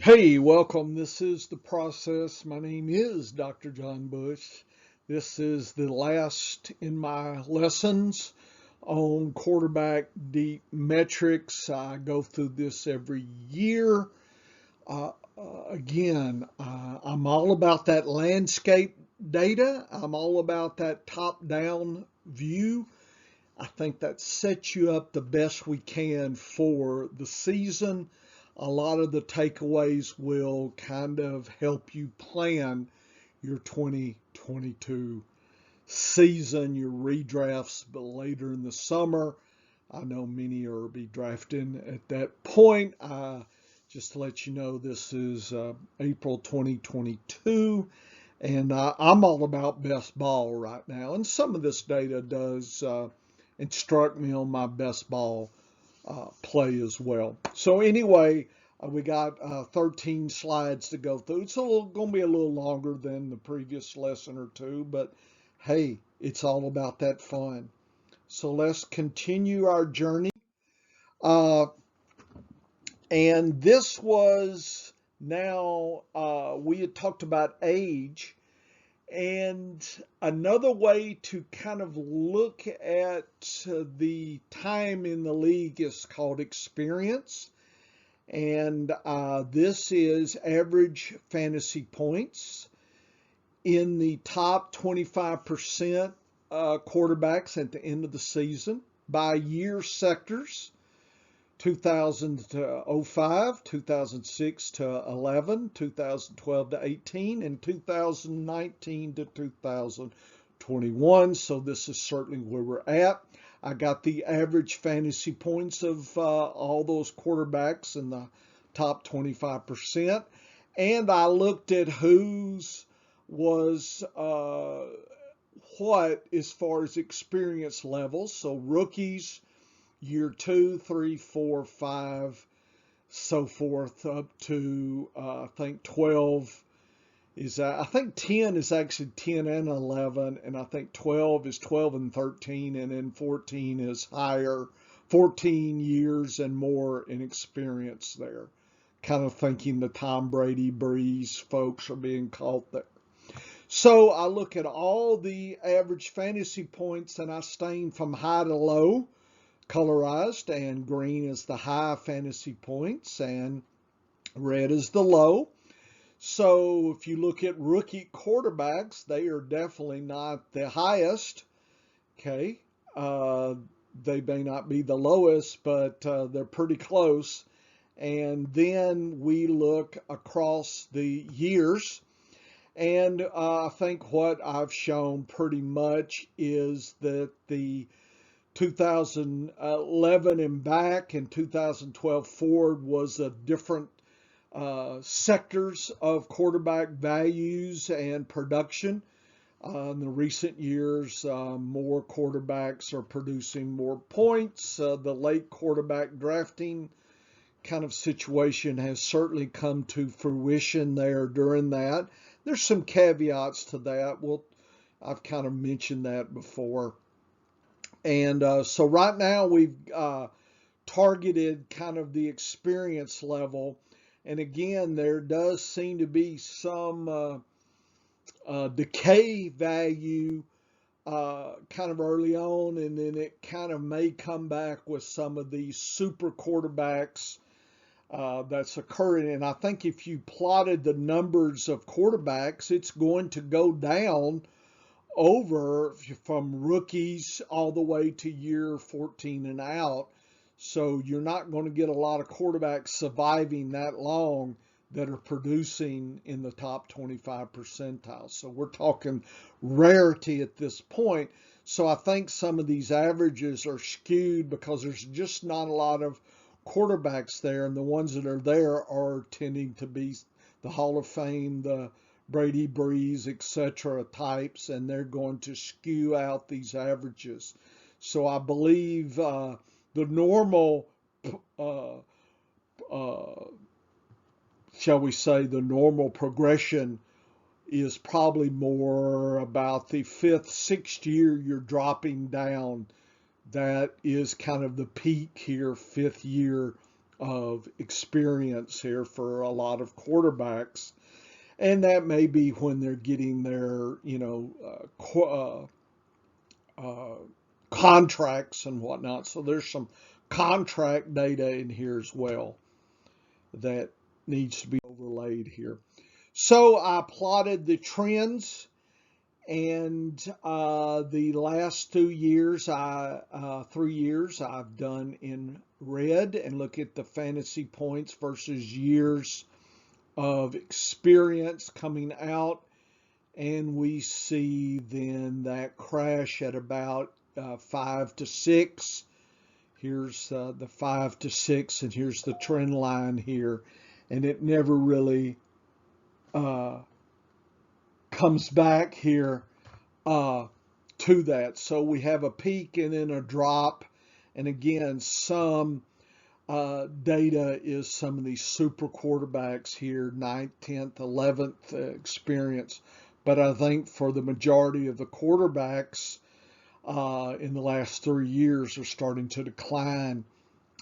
Hey, welcome. This is The Process. My name is Dr. John Bush. This is the last in my lessons on quarterback deep metrics. I go through this every year. I'm all about that landscape data. I'm all about that top down view. I think that sets you up the best we can for the season. A lot of the takeaways will kind of help you plan your 2022 season, your redrafts, but later in the summer. I know many are be drafting at that point. Just to let you know, this is April 2022, and I'm all about best ball right now. And some of this data does instruct me on my best ball play as well. So anyway, we got 13 slides to go through. It's going to be a little longer than the previous lesson or two, but hey, it's all about that fun. So let's continue our journey. Uh, and this was now, we had talked about age. And another way to kind of look at the time in the league is called experience. And this is average fantasy points in the top 25% quarterbacks at the end of the season by year sectors. 2000 to 05, 2006 to 11, 2012 to 18, and 2019 to 2021. So this is certainly where we're at. I got the average fantasy points of all those quarterbacks in the top 25%. And I looked at whose was what as far as experience levels. So rookies, year 2, 3, 4, 5, so forth, up to I think 12 is I think 10 is actually 10 and 11, and I think 12 is 12 and 13, and then 14 is higher, 14 years and more in experience there. Kind of thinking the Tom Brady, Breeze folks are being caught there. So I look at all the average fantasy points and I stain from high to low, colorized, and green is the high fantasy points and red is the low. So if you look at rookie quarterbacks, they are definitely not the highest. Okay. They may not be the lowest, but they're pretty close. And then we look across the years. And I think what I've shown pretty much is that the 2011 and back and 2012 forward was a different sectors of quarterback values and production. In the recent years, more quarterbacks are producing more points. The late quarterback drafting kind of situation has certainly come to fruition there during that. There's some caveats to that. I've kind of mentioned that before. And so right now we've targeted kind of the experience level. And again, there does seem to be some decay value kind of early on, and then it kind of may come back with some of these super quarterbacks that's occurring. And I think if you plotted the numbers of quarterbacks, it's going to go down over from rookies all the way to year 14 and out. So you're not going to get a lot of quarterbacks surviving that long that are producing in the top 25 percentile. So we're talking rarity at this point. So I think some of these averages are skewed because there's just not a lot of quarterbacks there, and the ones that are there are tending to be the Hall of Fame, the Brady, Breeze, etc. types, and they're going to skew out these averages. So I believe the normal, uh, uh, shall we say, the normal progression is probably more about the fifth, sixth year you're dropping down. That is kind of the peak here, fifth year of experience here for a lot of quarterbacks. And that may be when they're getting their, uh, contracts and whatnot. So there's some contract data in here as well that needs to be overlaid here. So I plotted the trends, and the last 2 years, 3 years, I've done in red, and look at the fantasy points versus years of experience coming out, and we see then that crash at about 5 to 6. Here's the 5 to 6, and here's the trend line here, and it never really uh, comes back here to that. So we have a peak and then a drop, and again, some data is some of these super quarterbacks here, 9th, 10th, 11th experience. But I think for the majority of the quarterbacks in the last 3 years are starting to decline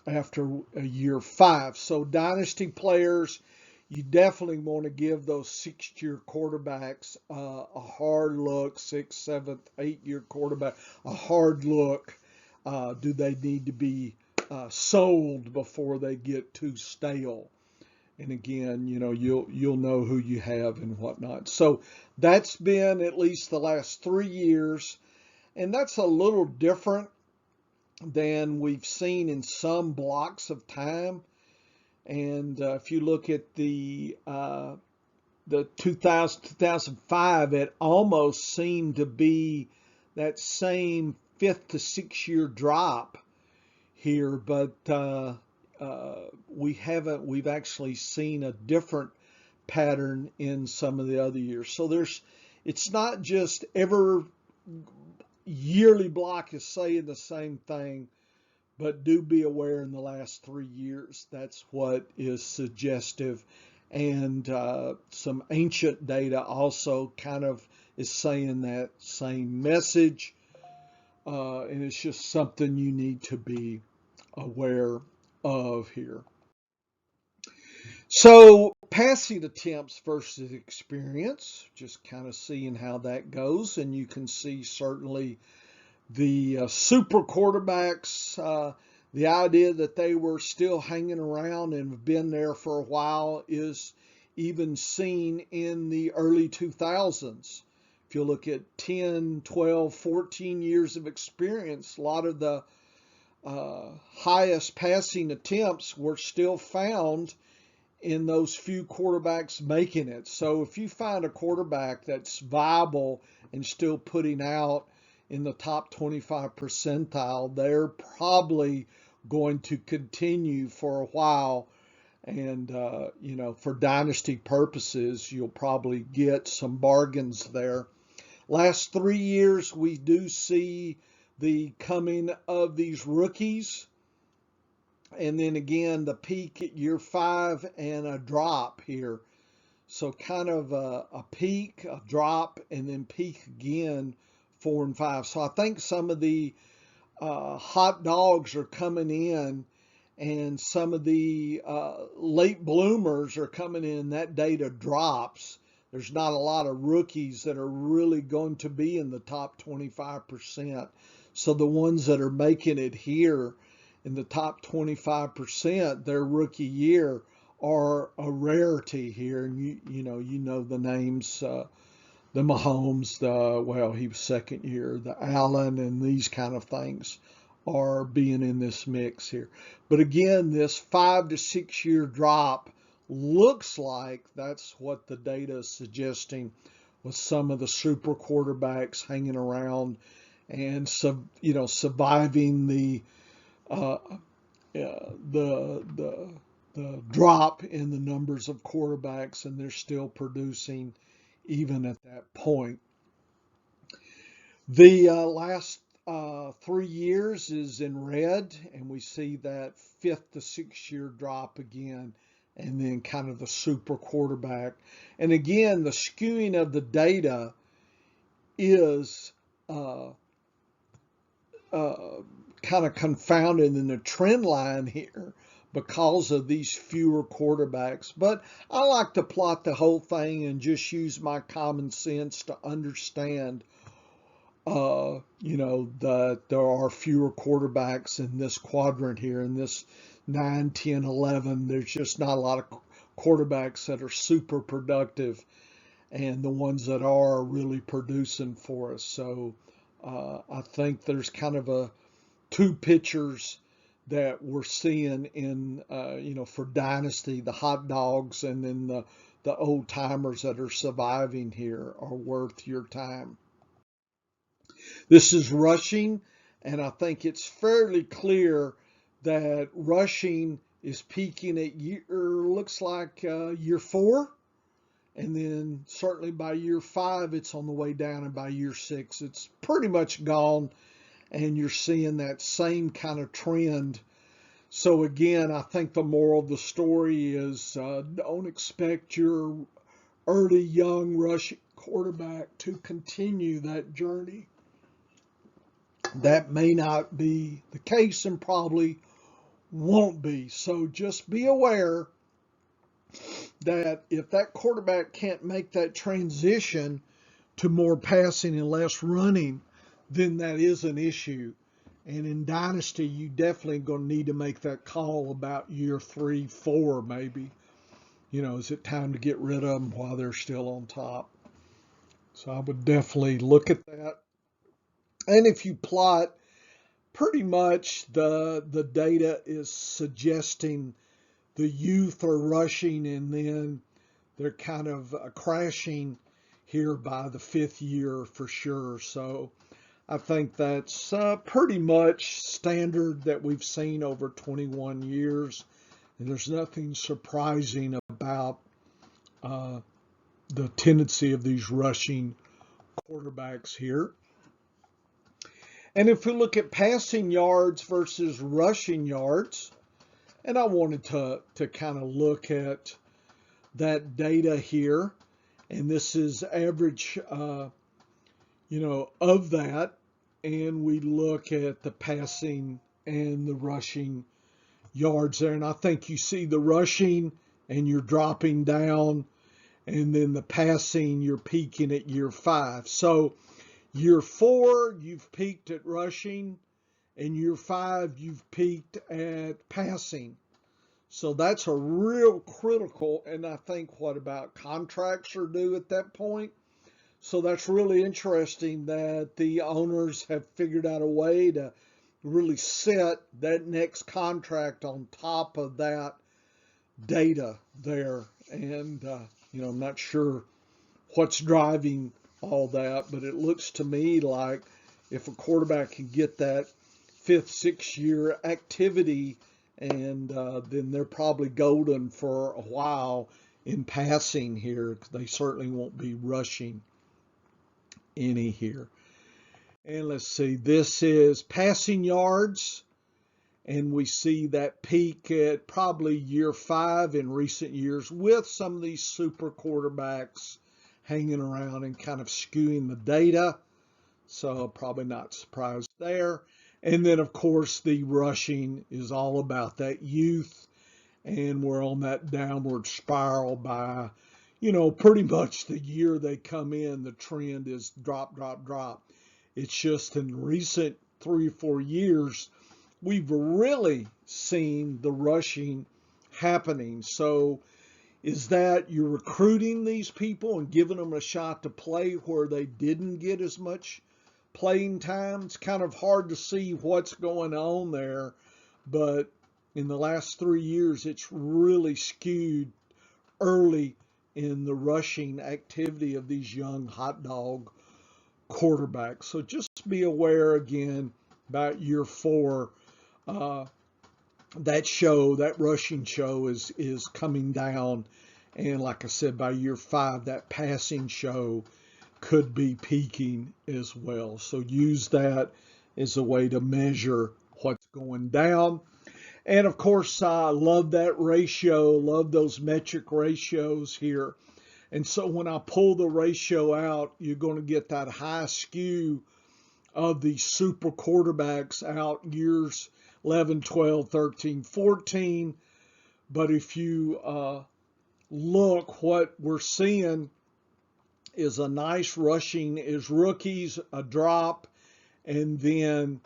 after a year 5. So dynasty players, you definitely want to give those 6-year quarterbacks a hard look, 6th, 7th, 8-year quarterback, a hard look. Do they need to be sold before they get too stale? And again, you'll know who you have and whatnot. So that's been at least the last 3 years, and that's a little different than we've seen in some blocks of time. And if you look at the 2000, 2005, it almost seemed to be that same 5th to 6-year drop here, but we've actually seen a different pattern in some of the other years. So it's not just every yearly block is saying the same thing, but do be aware in the last 3 years, that's what is suggestive. And some ancient data also kind of is saying that same message. And it's just something you need to be aware of here. So passing attempts versus experience, just kind of seeing how that goes. And you can see certainly the super quarterbacks, the idea that they were still hanging around and have been there for a while is even seen in the early 2000s. If you look at 10, 12, 14 years of experience, a lot of the highest passing attempts were still found in those few quarterbacks making it. So if you find a quarterback that's viable and still putting out in the top 25 percentile, they're probably going to continue for a while. And, for dynasty purposes, you'll probably get some bargains there. Last 3 years, we do see the coming of these rookies. And then again, the peak at year 5 and a drop here. So kind of a peak, a drop, and then peak again, 4 and 5. So I think some of the hot dogs are coming in, and some of the late bloomers are coming in. That data drops. There's not a lot of rookies that are really going to be in the top 25%. So the ones that are making it here in the top 25%, their rookie year, are a rarity here. And you know the names, the Mahomes, he was second year, the Allen, and these kind of things are being in this mix here. But again, this 5 to 6 year drop looks like that's what the data is suggesting, with some of the super quarterbacks hanging around and surviving the drop in the numbers of quarterbacks, and they're still producing even at that point. The last 3 years is in red, and we see that 5th to 6 year drop again, and then kind of the super quarterback. And again, the skewing of the data is kind of confounded in the trend line here because of these fewer quarterbacks. But I like to plot the whole thing and just use my common sense to understand, that there are fewer quarterbacks in this quadrant here, in this 9, 10, 11. There's just not a lot of quarterbacks that are super productive, and the ones that are really producing for us. So I think there's kind of a two pitchers that we're seeing in, for Dynasty, the hot dogs, and then the old timers that are surviving here are worth your time. This is rushing, and I think it's fairly clear that rushing is peaking at looks like year 4, and then certainly by year 5 it's on the way down, and by year 6 it's pretty much gone, and you're seeing that same kind of trend. So again, I think the moral of the story is don't expect your early young rushing quarterback to continue that journey. That may not be the case and probably won't be. So just be aware that if that quarterback can't make that transition to more passing and less running, then that is an issue. And in Dynasty, you definitely going to need to make that call about year 3, 4, maybe. Is it time to get rid of them while they're still on top? So I would definitely look at that. And if you plot, pretty much the data is suggesting the youth are rushing, and then they're kind of crashing here by the 5th year for sure. So I think that's pretty much standard that we've seen over 21 years. And there's nothing surprising about the tendency of these rushing quarterbacks here. And if we look at passing yards versus rushing yards, and I wanted to kind of look at that data here, and this is average, of that, and we look at the passing and the rushing yards there, and I think you see the rushing and you're dropping down, and then the passing, you're peaking at year 5. So year 4, you've peaked at rushing, and year 5, you've peaked at passing. So that's a real critical, and I think what about contracts are due at that point. So that's really interesting that the owners have figured out a way to really set that next contract on top of that data there. And, I'm not sure what's driving all that, but it looks to me like if a quarterback can get that 5th, 6th year activity, and then they're probably golden for a while in passing here. They certainly won't be rushing any here. And let's see, this is passing yards, and we see that peak at probably year 5 in recent years, with some of these super quarterbacks hanging around and kind of skewing the data. So probably not surprised there. And then, of course, the rushing is all about that youth, and we're on that downward spiral by, pretty much the year they come in, the trend is drop, drop, drop. It's just in recent 3 or 4 years, we've really seen the rushing happening. So is that you're recruiting these people and giving them a shot to play where they didn't get as much playing time? It's kind of hard to see what's going on there, but in the last 3 years, it's really skewed early in the rushing activity of these young hot dog quarterbacks. So just be aware again about year 4. That rushing show is coming down, and like I said, by year 5, that passing show could be peaking as well. So use that as a way to measure what's going down. And of course, I love that ratio, love those metric ratios here. And so when I pull the ratio out, you're going to get that high skew of the super quarterbacks out years 11, 12, 13, 14. But if you look, what we're seeing is a nice rushing is rookies, a drop, and then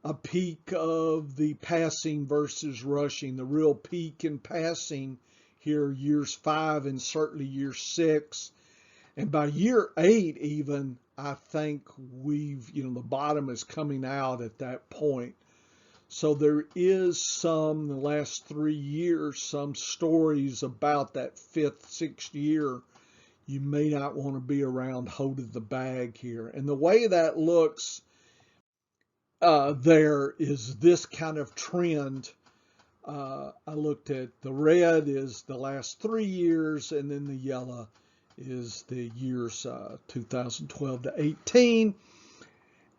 a peak of the passing versus rushing. The real peak in passing here, years 5 and certainly year 6. And by year 8 even, I think the bottom is coming out at that point. So there is some, the last 3 years, some stories about that 5th, 6th year. You may not want to be around holding the bag here. And the way that looks there is this kind of trend. I looked at the red is the last 3 years, and then the yellow is the years 2012 to 18.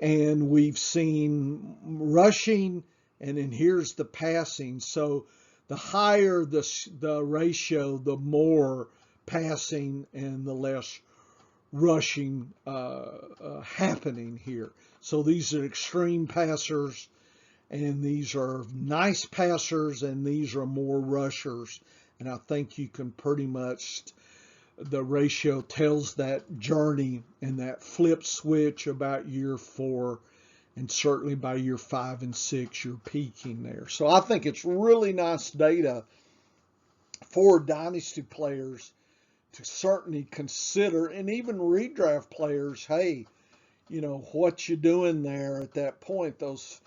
And we've seen rushing, and then here's the passing. So the higher the ratio, the more passing and the less rushing happening here. So these are extreme passers, and these are nice passers, and these are more rushers. And I think you can pretty much, the ratio tells that journey and that flip switch about year 4, and certainly by year 5 and 6, you're peaking there. So I think it's really nice data for dynasty players to certainly consider, and even redraft players. Hey, what you doing there at that point? Those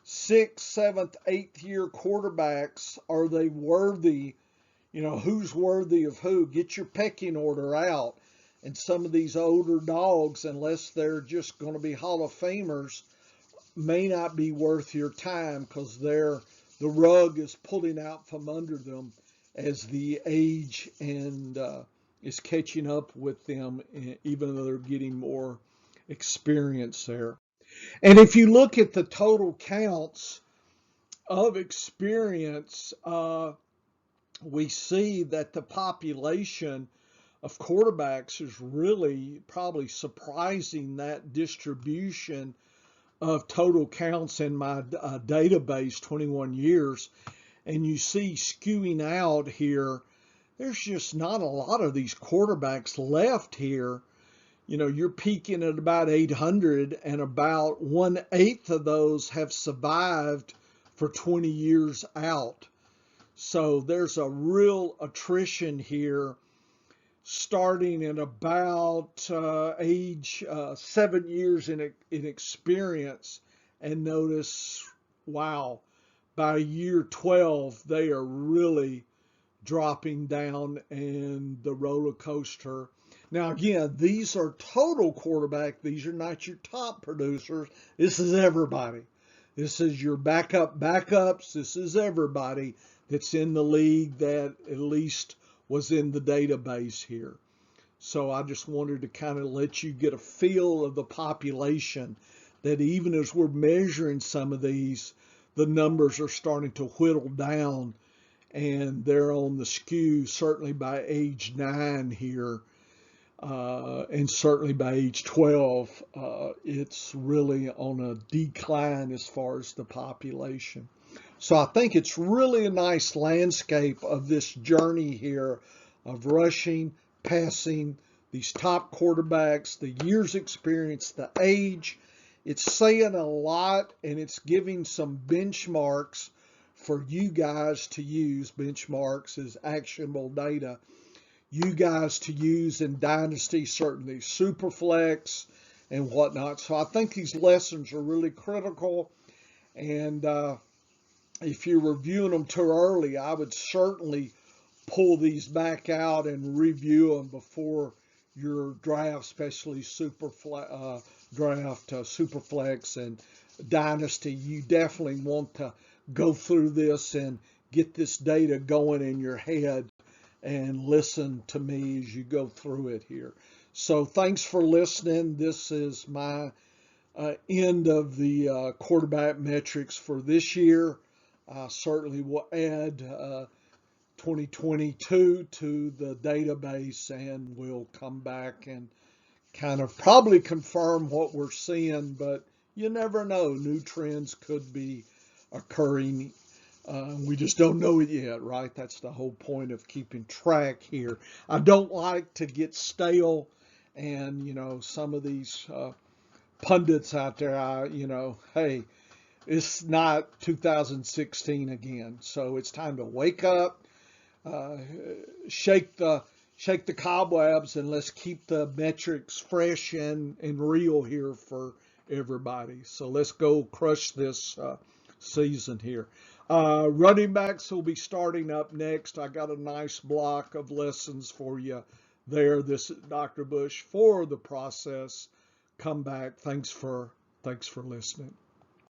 6th, 7th, 8th year quarterbacks, are they worthy? Who's worthy of who? Get your pecking order out. And some of these older dogs, unless they're just going to be Hall of Famers, may not be worth your time, because the rug is pulling out from under them as the age and is catching up with them, even though they're getting more experience there. And if you look at the total counts of experience, we see that the population of quarterbacks is really probably surprising that distribution of total counts in my database, 21 years. And you see skewing out here, there's just not a lot of these quarterbacks left here. You're peaking at about 800, and about 1/8 of those have survived for 20 years out. So there's a real attrition here, starting at about age 7 years in experience. And notice, wow, by year 12, they are really dropping down, and the roller coaster. Now, again, these are total quarterback. These are not your top producers. This is everybody. This is your backups. This is everybody that's in the league that at least was in the database here. So I just wanted to kind of let you get a feel of the population, that even as we're measuring some of these, the numbers are starting to whittle down, and they're on the skew, certainly by age 9 here, and certainly by age 12, it's really on a decline as far as the population. So I think it's really a nice landscape of this journey here of rushing, passing, these top quarterbacks, the years experience, the age. It's saying a lot, and it's giving some benchmarks for you guys to use. Benchmarks is actionable data. You guys to use in Dynasty, certainly Superflex and whatnot. So I think these lessons are really critical. And if you're reviewing them too early, I would certainly pull these back out and review them before your draft, especially Superflex and Dynasty. You definitely want to go through this and get this data going in your head and listen to me as you go through it here. So thanks for listening. This is my end of the quarterback metrics for this year. I certainly will add 2022 to the database, and we'll come back and kind of probably confirm what we're seeing, but you never know. New trends could be occurring. We just don't know it yet, right? That's the whole point of keeping track here. I don't like to get stale, and some of these pundits out there, hey, it's not 2016 again, so it's time to wake up, uh, shake the cobwebs, and let's keep the metrics fresh and real here for everybody. So let's go crush this season here. Running backs will be starting up next. I got a nice block of lessons for you there. This is Dr. Bush for the process. Come back. Thanks for listening.